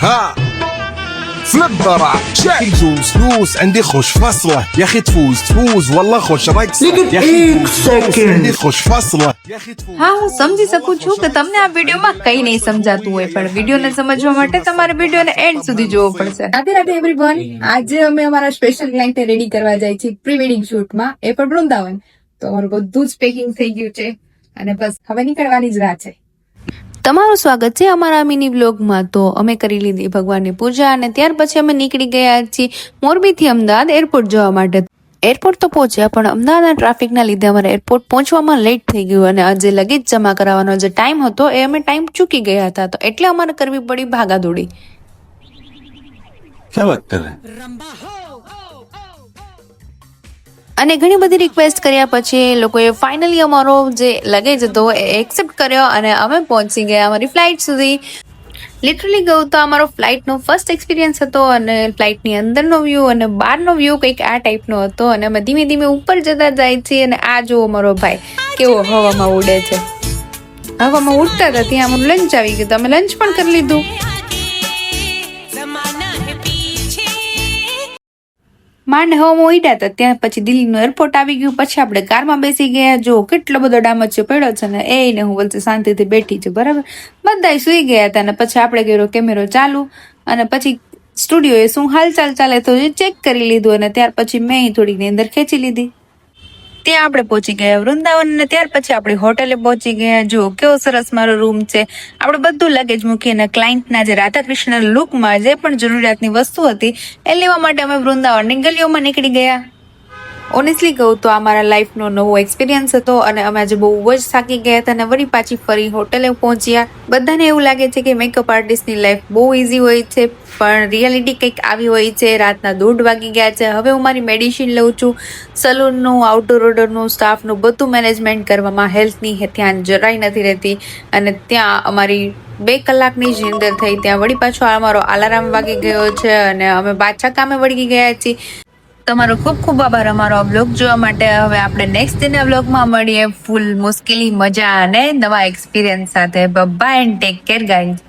ها فلبرة شاي فوز فلوس عندي خوش فصلة يا اخي تفوز والله خوش رقصة يا اخي عندي خوش فصلة يا اخي تفوز. હા, હું સમજી શકું છું કે તમને આ વિડીયોમાં કઈ નહીં સમજાતું હોય, પણ વિડીયોને સમજવા માટે તમારે વિડીયોને એન્ડ સુધી જોવો પડશે. રાધે રાધે એવરીવન. આજે અમે અમારા સ્પેશિયલ ક્લાયન્ટને રેડી કરવા જાય છીએ પ્રી વેડિંગ શૂટમાં, એ પણ વૃંદાવન. તો અમારું બધું જ પેકિંગ થઈ ગયું છે અને બસ હવે નીકળવાની જ રાહ છે. તમારું સ્વાગત છે અમારા મિની વ્લોગમાં. તો અમે કરી લીધી ભગવાનની પૂજા અને ત્યાર પછી અમે નીકળી ગયા છીએ મોરબીથી અમદાવાદ એરપોર્ટ જવા માટે. એરપોર્ટ તો પહોંચ્યા, પણ અમદાવાદના ટ્રાફિકના લીધે અમારે એરપોર્ટ પહોંચવામાં લેટ થઈ ગયું અને આજે લગેજ જમા કરાવવાનો જે ટાઈમ હતો એ અમે ટાઈમ ચૂકી ગયા હતા, તો એટલે અમારે કરવી પડી ભાગાદોડી. અને ઘણી બધી રિક્વેસ્ટ કર્યા પછી લોકોએ ફાઇનલી અમારો જે લગેજ હતો એ એક્સેપ્ટ કર્યો અને અમે પહોંચી ગયા અમારી ફ્લાઇટ સુધી. લિટરલી કહું તો અમારો ફ્લાઇટનો ફર્સ્ટ એક્સપિરિયન્સ હતો અને ફ્લાઇટની અંદરનો વ્યૂ અને બહારનો વ્યૂ કંઈક આ ટાઈપનો હતો અને અમે ધીમે ધીમે ઉપર જતા જાય છીએ અને આ જો અમારો ભાઈ કેવો હવામાં ઉડે છે. હવામાં ઉડતા હતા ત્યાં અમારું લંચ આવી ગયું, તો અમે લંચ પણ કરી લીધું. માંડ હવામાં ઉડ્યા હતા ત્યાં પછી દિલ્હીનું એરપોર્ટ આવી ગયું. પછી આપણે કારમાં બેસી ગયા. જો કેટલો બધો ડામચ્યો પડ્યો છે ને એને હું વચ્ચે શાંતિથી બેઠી છું, બરાબર. બધા સુઈ ગયા હતા અને પછી આપણે કર્યો કેમેરો ચાલુ અને પછી સ્ટુડિયોએ શું હાલચાલ ચાલે તો ચેક કરી લીધું અને ત્યાર પછી મેં થોડીક અંદર ખેંચી લીધી. ત્યાં આપણે પહોંચી ગયા વૃંદાવન અને ત્યાર પછી આપણી હોટેલે પહોંચી ગયા. જો કેવો સરસ મારો રૂમ છે. આપણે બધું લગેજ મૂકીને ક્લાયન્ટના જે રાધા કૃષ્ણ લુકમાં જે પણ જરૂરિયાતની વસ્તુ હતી એ લેવા માટે અમે વૃંદાવનની ગલીઓમાં નીકળી ગયા. ઓનેસ્ટલી કહું તો આ મારા લાઈફનો નવો એક્સપિરિયન્સ હતો અને અમે આજે બહુ જ થાકી ગયા હતા અને વળી પાછી ફરી હોટેલે પહોંચ્યા. બધાને એવું લાગે છે કે મેકઅપ આર્ટિસ્ટની લાઈફ બહુ ઇઝી હોય છે, પણ રિયાલિટી કંઈક આવી હોય છે. રાતના 1:30 વાગી ગયા છે. હવે હું મારી મેડિસિન લઉં છું. સલૂનનું, આઉટડોર ઓર્ડરનું, સ્ટાફનું બધું મેનેજમેન્ટ કરવામાં હેલ્થની ધ્યાન જરાય નથી રહેતી અને ત્યાં અમારી 2 કલાકની જ નીંદર થઈ. ત્યાં વળી પાછો અમારો અલાર્મ વાગી ગયો છે અને અમે પાછા કામે વળગી ગયા છીએ. તમારો ખૂબ ખૂબ આભાર અમારો બ્લોગ જોવા માટે. હવે આપણે નેક્સ્ટ ડેના બ્લોગમાં મળીએ ફૂલ મુશ્કેલી, મજા અને નવા એક્સપિરિયન્સ સાથે. Bye and take care guys.